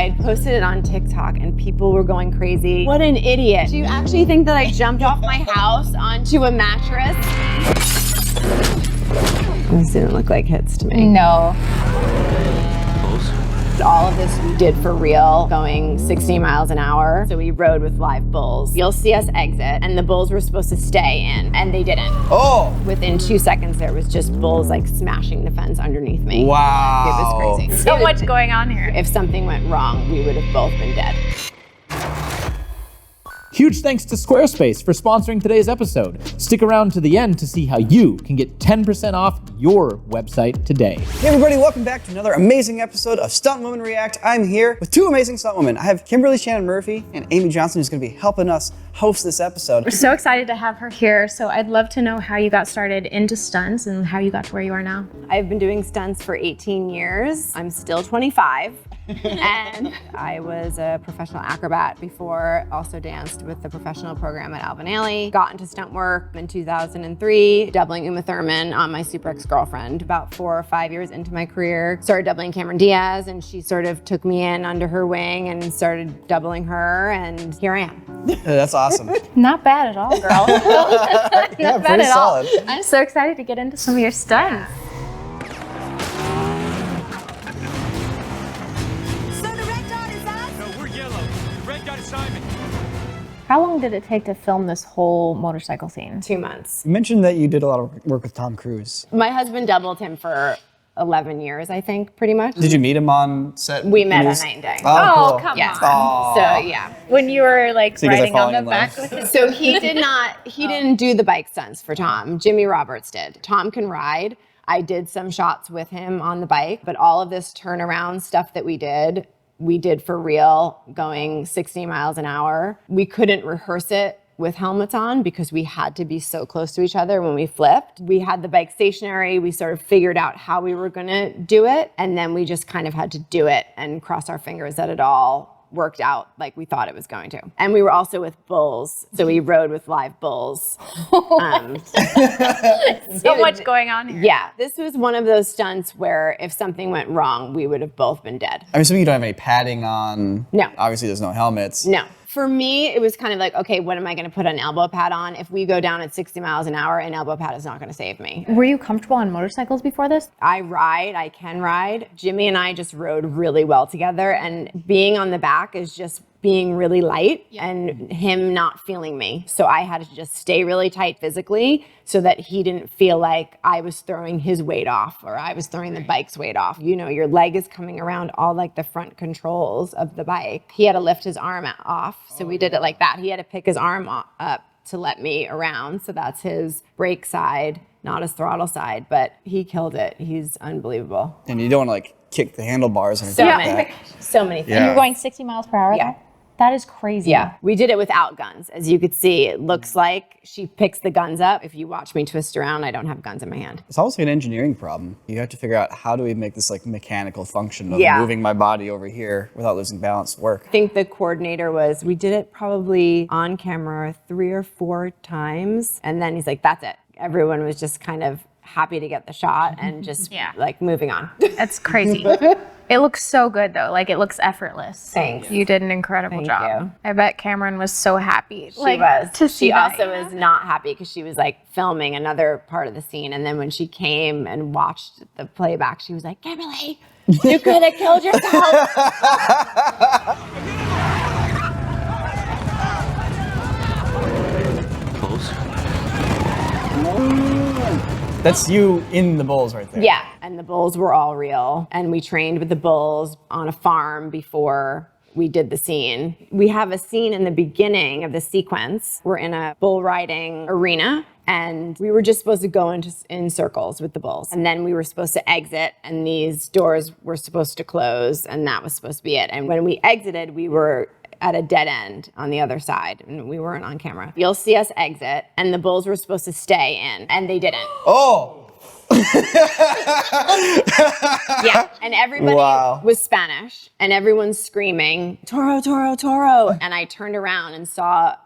I had posted it on TikTok and people were going crazy. What an idiot. Do you actually think that I jumped off my house onto a mattress? This didn't look like hits to me. No. All of this we did for real, going 60 miles an hour. So we rode with live bulls. You'll see us exit, and the bulls were supposed to stay in, and they didn't. Oh! Within 2 seconds, there was just bulls like smashing the fence underneath me. Wow. It was crazy. So much going on here. If something went wrong, we would have both been dead. Huge thanks to Squarespace for sponsoring today's episode. Stick around to the end to see how you can get 10% off your website today. Hey everybody, welcome back to another amazing episode of Stuntwomen React. I'm here with two amazing stuntwomen. I have Kimberly, Shannon Murphy, and Amy Johnston, who's gonna be helping us host this episode. We're so excited to have her here. So I'd love to know how you got started into stunts and how you got to where you are now. I've been doing stunts for 18 years. I'm still 25. And I was a professional acrobat before, also danced with the professional program at Alvin Ailey. Got into stunt work in 2003, doubling Uma Thurman on My Super Ex-Girlfriend. About 4 or 5 years into my career, started doubling Cameron Diaz, and she sort of took me in under her wing and started doubling her, and here I am. That's awesome. Not bad at all, girl. Not Yeah, bad pretty at all. solid. I'm so excited to get into some of your stunts. How long did it take to film this whole motorcycle scene? 2 months. You mentioned that you did a lot of work with Tom Cruise. My husband doubled him for 11 years, I think, pretty much. Did you meet him on set? We met on night and day. Oh, cool. come Yes. on. So yeah. When you were like So you guys are riding on falling the in back love. with his So he didn't do the bike stunts for Tom. Jimmy Roberts did. Tom can ride. I did some shots with him on the bike, but all of this turnaround stuff that we did for real, going 60 miles an hour. We couldn't rehearse it with helmets on because we had to be so close to each other when we flipped. We had the bike stationary. We sort of figured out how we were gonna do it, and then we just kind of had to do it and cross our fingers that it all worked out like we thought it was going to. And we were also with bulls, so we rode with live bulls. so much going on here. Yeah, this was one of those stunts where if something went wrong, we would have both been dead. I'm assuming you don't have any padding on. No. Obviously, there's no helmets. No. For me, it was kind of like, okay, what am I gonna put an elbow pad on? If we go down at 60 miles an hour, an elbow pad is not gonna save me. Were you comfortable on motorcycles before this? I can ride. Jimmy and I just rode really well together, and being on the back is just being really light and him not feeling me. So I had to just stay really tight physically so that he didn't feel like I was throwing his weight off or I was throwing the bike's weight off. You know, your leg is coming around all like the front controls of the bike. He had to lift his arm off. So we did it like that. He had to pick his arm up to let me around. So that's his brake side, not his throttle side, but he killed it. He's unbelievable. And you don't want to like kick the handlebars or So anything like many, that. so many things. Yeah. And you're going 60 miles per hour? Yeah. Though? That is crazy. Yeah, we did it without guns. As you could see, it looks like she picks the guns up. If you watch me twist around, I don't have guns in my hand. It's almost like an engineering problem. You have to figure out how do we make this like mechanical function of Yeah. moving my body over here without losing balance work. I think the coordinator we did it probably on camera 3 or 4 times. And then he's like, that's it. Everyone was just kind of happy to get the shot and just like moving on. That's crazy. It looks so good though. Like it looks effortless. Thanks. You did an incredible Thank job. you. I bet Cameron was so happy. She was. To see She that. also was not happy because she was like filming another part of the scene. And then when she came and watched the playback, she was like, Kimberly, you could have killed yourself. That's you in the bulls right there. Yeah, and the bulls were all real. And we trained with the bulls on a farm before we did the scene. We have a scene in the beginning of the sequence. We're in a bull riding arena, and we were just supposed to go in circles with the bulls. And then we were supposed to exit, and these doors were supposed to close, and that was supposed to be it. And when we exited, we were at a dead end on the other side, and we weren't on camera. You'll see us exit, and the bulls were supposed to stay in, and they didn't. Oh! Yeah, and everybody was Spanish, and everyone's screaming, Toro, Toro, Toro. And I turned around and saw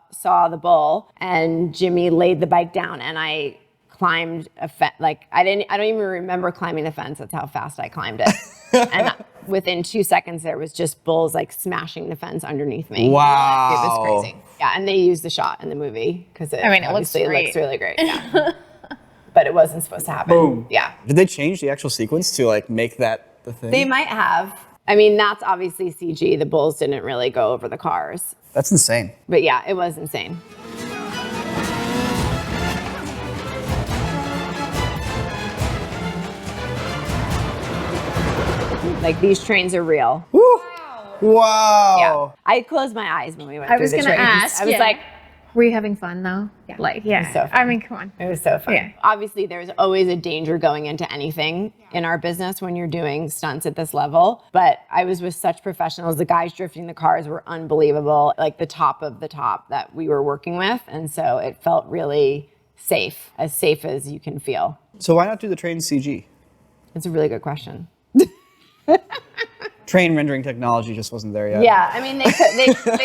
the bull, and Jimmy laid the bike down, and I climbed a fence. Like I don't even remember climbing the fence. That's how fast I climbed it. And within 2 seconds, there was just bulls like smashing the fence underneath me. Wow. It was crazy. Yeah, and they used the shot in the movie because it looks really great. Yeah. But it wasn't supposed to happen. Boom. Yeah. Did they change the actual sequence to like make that the thing? They might have. I mean, that's obviously CG. The bulls didn't really go over the cars. That's insane. But yeah, it was insane. Like, these trains are real. Woo. Wow. Yeah. I closed my eyes when we went I through was the gonna trains. ask. I was like, were you having fun though? Yeah. Like, yeah. was so fun. I mean, come on. it was so fun. Yeah. Obviously, there's always a danger going into anything in our business when you're doing stunts at this level. But I was with such professionals. The guys drifting the cars were unbelievable, like the top of the top that we were working with. And so it felt really safe as you can feel. So why not do the train CG? It's a really good question. Train rendering technology just wasn't there yet. Yeah, I mean, they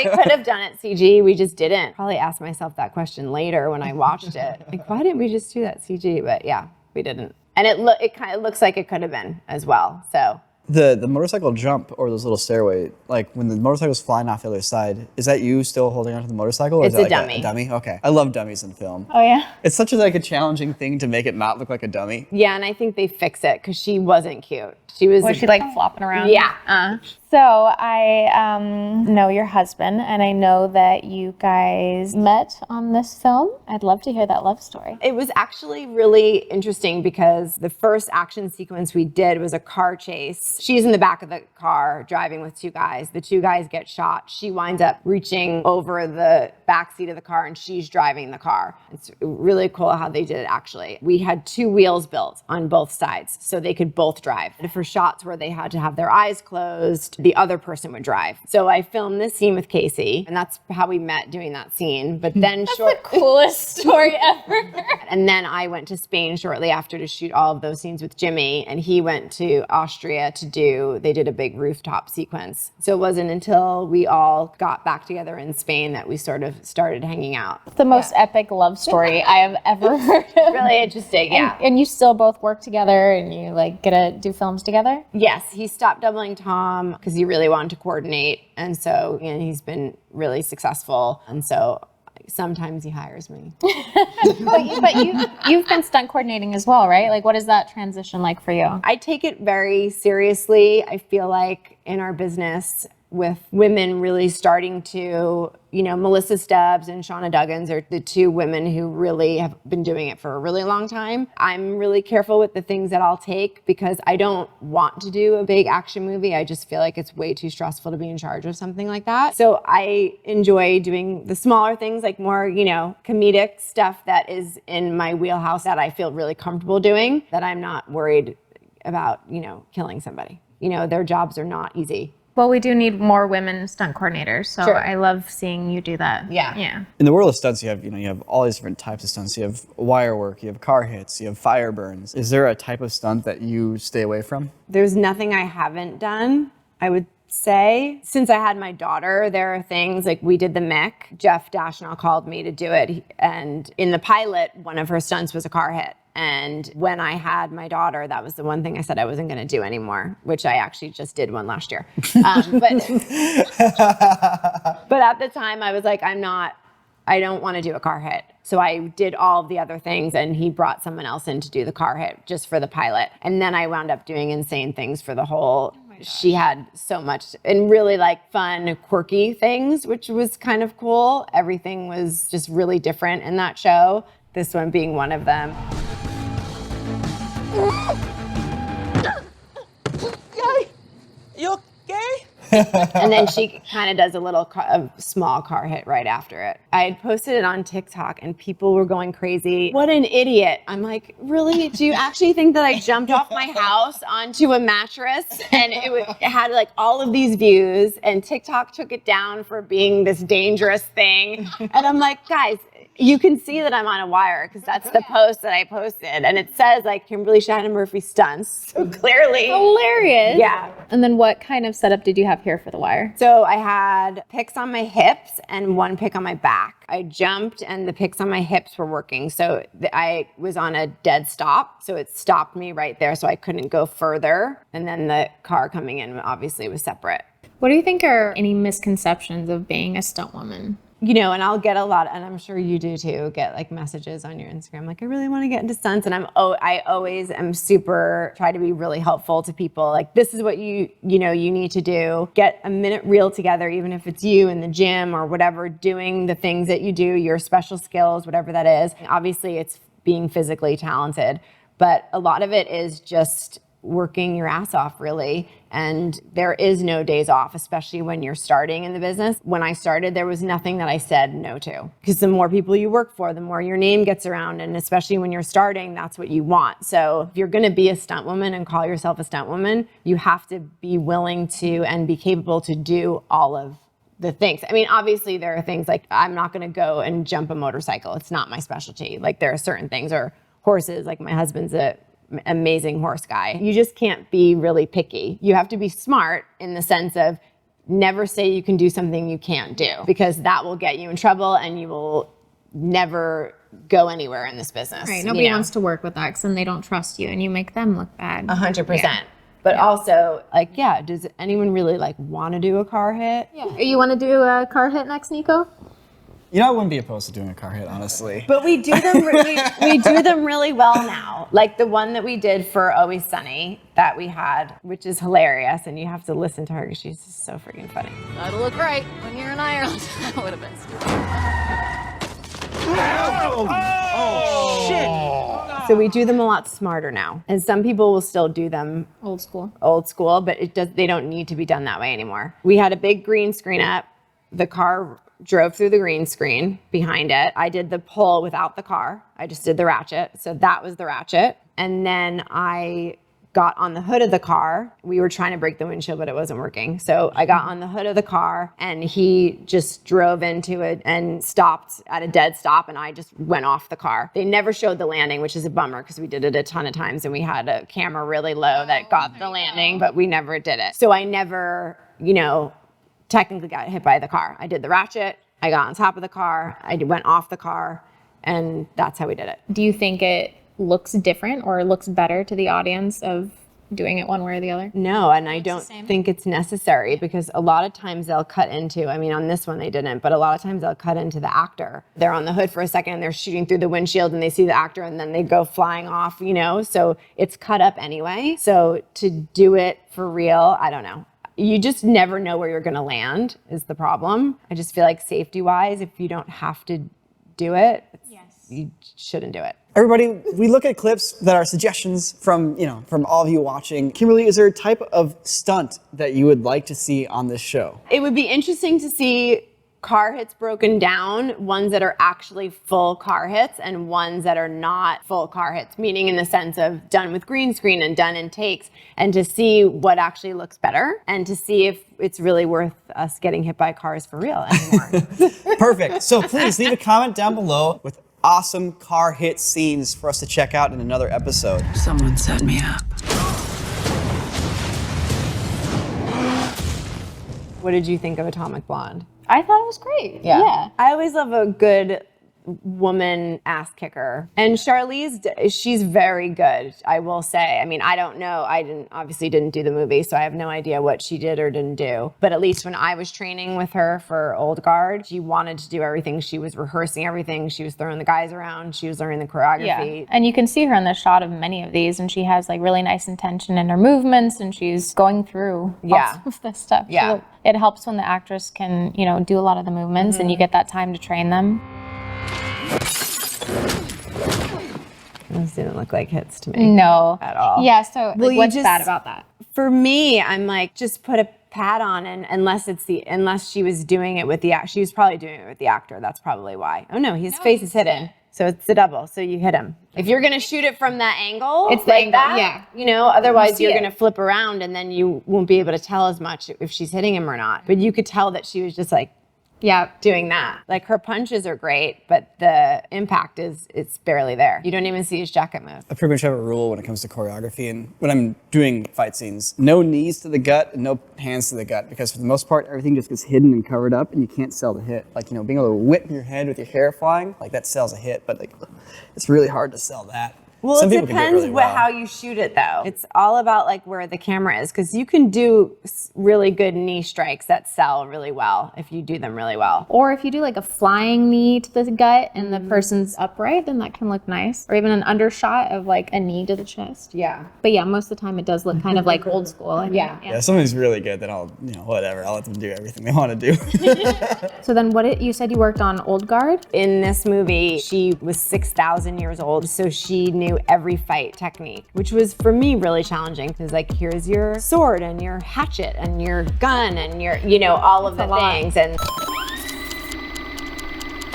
could have done it CG. We just didn't. Probably asked myself that question later when I watched it. Like, why didn't we just do that CG? But yeah, we didn't. And it kind of looks like it could have been as well. So The motorcycle jump or those little stairway, like when the motorcycle's flying off the other side, is that you still holding onto the motorcycle? Or It's is that a like dummy. A dummy? Okay. I love dummies in film. Oh yeah. It's such a challenging thing to make it not look like a dummy. yeah, and I think they fix it because she wasn't cute. She was. Was she like flopping around? Yeah. So I know your husband, and I know that you guys met on this film. I'd love to hear that love story. It was actually really interesting because the first action sequence we did was a car chase. She's in the back of the car driving with 2 guys. The 2 guys get shot. She winds up reaching over the back seat of the car and she's driving the car. It's really cool how they did it actually. We had 2 wheels built on both sides so they could both drive. For shots where they had to have their eyes closed, the other person would drive. So I filmed this scene with Casey, and that's how we met doing that scene. But then Coolest story ever. and then I went to Spain shortly after to shoot all of those scenes with Jimmy, and he went to Austria they did a big rooftop sequence. So it wasn't until we all got back together in Spain that we sort of started hanging out. The most epic love story I have ever heard of. Really interesting, yeah. And you still both work together and you get to do films together? Yes, he stopped doubling Tom because he really wanted to coordinate. And so, he's been really successful. And so sometimes he hires me. But you've been stunt coordinating as well, right? Like, what is that transition like for you? I take it very seriously. I feel like in our business, with women really starting to, Melissa Stubbs and Shauna Duggins are the 2 women who really have been doing it for a really long time. I'm really careful with the things that I'll take because I don't want to do a big action movie. I just feel like it's way too stressful to be in charge of something like that. So I enjoy doing the smaller things, like more, comedic stuff that is in my wheelhouse that I feel really comfortable doing, that I'm not worried about, killing somebody. Their jobs are not easy. Well, we do need more women stunt coordinators, so Sure. I love seeing you do that. Yeah. Yeah. In the world of stunts, you have all these different types of stunts. You have wire work, you have car hits, you have fire burns. Is there a type of stunt that you stay away from? There's nothing I haven't done, I would say. Since I had my daughter, there are things like we did the Mick. Jeff Dashnell called me to do it. And in the pilot, one of her stunts was a car hit. And when I had my daughter, that was the one thing I said I wasn't going to do anymore, which I actually just did one last year. But at the time, I was like, I don't want to do a car hit. So I did all of the other things, and he brought someone else in to do the car hit just for the pilot. And then I wound up doing insane things for the whole. She had so much and really fun, quirky things, which was kind of cool. Everything was just really different in that show. This one being one of them. You okay? And then she kind of does a small car hit right after it. I had posted it on TikTok and people were going crazy. What an idiot. I'm like, really? Do you actually think that I jumped off my house onto a mattress and it had all of these views and TikTok took it down for being this dangerous thing? And I'm like, guys, You can see that I'm on a wire because that's the post that I posted. And it says like Kimberly, Shannon, Murphy Stunts. So clearly. Hilarious. Yeah. And then what kind of setup did you have here for the wire? So I had picks on my hips and one pick on my back. I jumped and the picks on my hips were working. So I was on a dead stop. So it stopped me right there. So I couldn't go further. And then the car coming in obviously was separate. What do you think are any misconceptions of being a stunt woman? You know, and I'll get a lot, and I'm sure you do too, get like messages on your Instagram, like, I really want to get into stunts. And I always am super, try to be really helpful to people. Like, this is what you need to do. Get a minute reel together, even if it's you in the gym or whatever, doing the things that you do, your special skills, whatever that is. Obviously, it's being physically talented, but a lot of it is just working your ass off, really. And there is no days off, especially when you're starting in the business. When I started, there was nothing that I said no to, because the more people you work for, the more your name gets around. And especially when you're starting, that's what you want. So if you're going to be a stunt woman and call yourself a stunt woman, you have to be willing to and be capable to do all of the things. I mean, obviously there are things like I'm not going to go and jump a motorcycle. It's not my specialty. Like there are certain things, or horses, like my husband's a amazing horse guy. You just can't be really picky. You have to be smart in the sense of never say you can do something you can't do, because that will get you in trouble and you will never go anywhere in this business. Right. Nobody wants to work with that because then they don't trust you and you make them look bad. 100%. But also, like, does anyone really like want to do a car hit? Yeah. You want to do a car hit next, Niko? You know, I wouldn't be opposed to doing a car hit, honestly. But we do them we do them really well now. Like the one that we did for Always Sunny that we had, which is hilarious, and you have to listen to her because she's just so freaking funny. That'll look right when you're in Ireland. That would have been stupid. Shit! So we do them a lot smarter now, and some people will still do them Old school, but they don't need to be done that way anymore. We had a big green screen up. The car drove through the green screen behind it. I did the pull without the car. I just did the ratchet. So that was the ratchet. And then I got on the hood of the car. We were trying to break the windshield, but it wasn't working. So I got on the hood of the car and he just drove into it and stopped at a dead stop, and I just went off the car. They never showed the landing, which is a bummer because we did it a ton of times and we had a camera really low that got the landing, but we never did it. So I never, technically got hit by the car. I did the ratchet, I got on top of the car, I went off the car, and that's how we did it. Do you think it looks different or looks better to the audience of doing it one way or the other? No, and I don't think it's necessary, because a lot of times they'll cut into, on this one they didn't, but a lot of times they'll cut into the actor. They're on the hood for a second and they're shooting through the windshield and they see the actor and then they go flying off, so it's cut up anyway. So to do it for real, I don't know. You just never know where you're going to land is the problem. I just feel like safety-wise, if you don't have to do it, you shouldn't do it. Everybody, we look at clips that are suggestions from all of you watching. Kimberly, is there a type of stunt that you would like to see on this show? It would be interesting to see car hits broken down, ones that are actually full car hits and ones that are not full car hits, meaning in the sense of done with green screen and done in takes, and to see what actually looks better and to see if it's really worth us getting hit by cars for real anymore. Perfect. So please leave a comment down below with awesome car hit scenes for us to check out in another episode. Someone set me up. What did you think of Atomic Blonde? I thought it was great. Yeah. I always love a good woman ass kicker. And Charlize, she's very good, I will say. I don't know. I obviously didn't do the movie, so I have no idea what she did or didn't do. But at least when I was training with her for Old Guard, she wanted to do everything. She was rehearsing everything. She was throwing the guys around. She was learning the choreography. Yeah. And you can see her in the shot of many of these, and she has like really nice intention in her movements, and she's going through all of this stuff. Yeah. So it helps when the actress can, do a lot of the movements and you get that time to train them. Those didn't look like hits to me. No. At all. Yeah, so What's bad about that? For me, I'm like, just put a pad on, and unless she was doing it with she was probably doing it with the actor. That's probably why. Oh no, his face is hidden. So it's the double. So you hit him. If you're gonna shoot it from that angle, it's the angle, that, otherwise you're gonna flip around and then you won't be able to tell as much if she's hitting him or not. But you could tell that she was just like doing that. Like her punches are great, but the impact it's barely there. You don't even see his jacket move. I pretty much have a rule when it comes to choreography and when I'm doing fight scenes. No knees to the gut and no hands to the gut, because for the most part, everything just gets hidden and covered up and you can't sell the hit. Like, being able to whip your head with your hair flying, like that sells a hit, but like it's really hard to sell that. Well, Some it people can do it depends really well. how you shoot it, though. It's all about like where the camera is, because you can do really good knee strikes that sell really well if you do them really well. Or if you do like a flying knee to the gut and the person's upright, then that can look nice. Or even an undershot of like a knee to the chest. Yeah. But yeah, most of the time it does look kind of like old school. I think. Yeah. Yeah, if somebody's really good, then I'll, whatever. I'll let them do everything they want to do. So then you said you worked on Old Guard? In this movie, she was 6,000 years old, so she knew every fight technique, which was for me really challenging, because like here's your sword and your hatchet and your gun and your, all of the things. And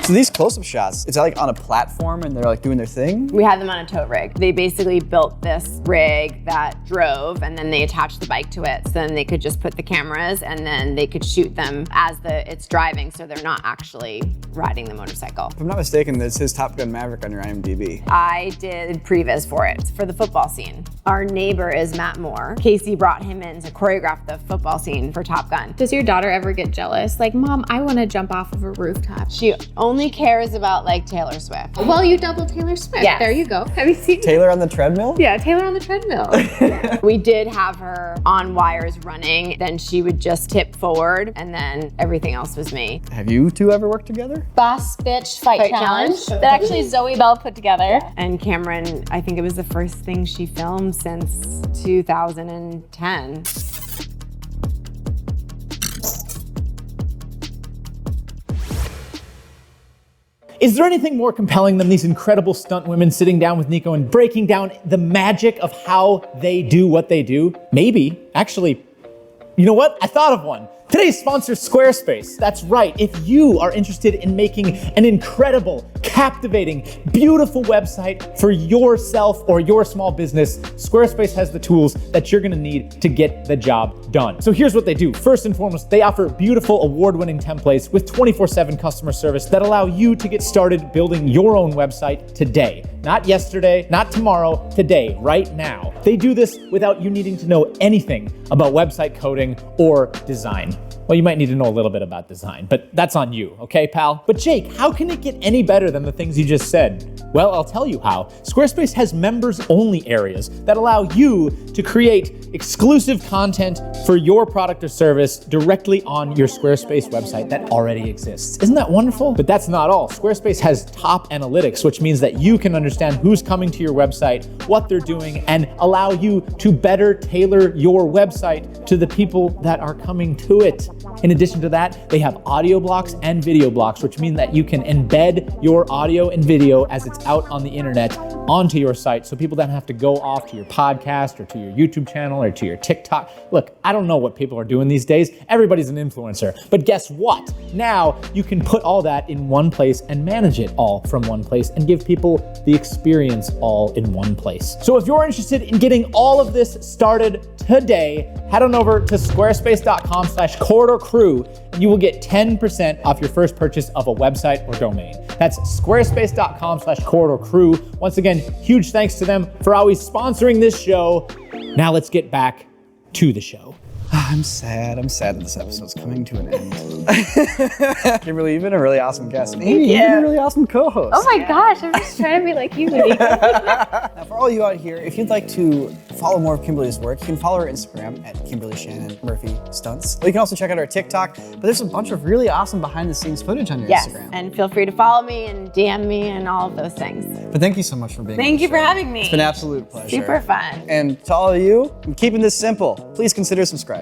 So these close-up shots, it's like on a platform and they're like doing their thing? we had them on a tow rig. They basically built this rig that drove, and then they attached the bike to it, so then they could just put the cameras and then they could shoot them as it's driving, so they're not actually riding the motorcycle. If I'm not mistaken, this is Top Gun Maverick on your IMDb. I did previs for it, for the football scene. Our neighbor is Matt Moore. Casey brought him in to choreograph the football scene for Top Gun. Does your daughter ever get jealous? Like, Mom, I want to jump off of a rooftop. She only cares about like Taylor Swift. Well, you double Taylor Swift. Yes. There you go. Have you seen Taylor on the treadmill? Yeah, Taylor on the treadmill. We did have her on wires running, then she would just tip forward, and then everything else was me. Have you two ever worked together? Boss Bitch Fight Challenge that actually Zoe Bell put together. And Cameron, I think it was the first thing she filmed since 2010. Is there anything more compelling than these incredible stunt women sitting down with Niko and breaking down the magic of how they do what they do? Maybe. Actually, you know what? I thought of one. Today's sponsor, Squarespace. That's right. If you are interested in making an incredible, captivating, beautiful website for yourself or your small business, Squarespace has the tools that you're gonna need to get the job done. So here's what they do. First and foremost, they offer beautiful, award-winning templates with 24/7 customer service that allow you to get started building your own website today. Not yesterday, not tomorrow, today, right now. They do this without you needing to know anything about website coding or design. Well, you might need to know a little bit about design, but that's on you, okay, pal? But Jake, how can it get any better than the things you just said? Well, I'll tell you how. Squarespace has members-only areas that allow you to create exclusive content for your product or service directly on your Squarespace website that already exists. Isn't that wonderful? But that's not all. Squarespace has top analytics, which means that you can understand who's coming to your website, what they're doing, and allow you to better tailor your website to the people that are coming to it. In addition to that, they have audio blocks and video blocks, which mean that you can embed your audio and video as it's out on the internet onto your site, so people don't have to go off to your podcast or to your YouTube channel or to your TikTok. Look, I don't know what people are doing these days. Everybody's an influencer. But guess what? Now you can put all that in one place and manage it all from one place and give people the experience all in one place. So if you're interested in getting all of this started today, head on over to squarespace.com/corridorcrew and you will get 10% off your first purchase of a website or domain. That's squarespace.com/corridorcrew. Once again, huge thanks to them for always sponsoring this show. Now let's get back to the show. I'm sad that this episode's coming to an end. Kimberly, you've been a really awesome guest. Amy, you've been a really awesome co-host. Oh my gosh, I'm just trying to be like you, Niko. Now, for all you out here, if you'd like to follow more of Kimberly's work, you can follow her Instagram at Kimberly Shannon Murphy Stunts. Or you can also check out her TikTok, but there's a bunch of really awesome behind-the-scenes footage on your Instagram. And feel free to follow me and DM me and all of those things. But thank you so much for being on Thank the you for show. having me. It's been an absolute pleasure. Super fun. And to all of you, I'm keeping this simple. Please consider subscribing.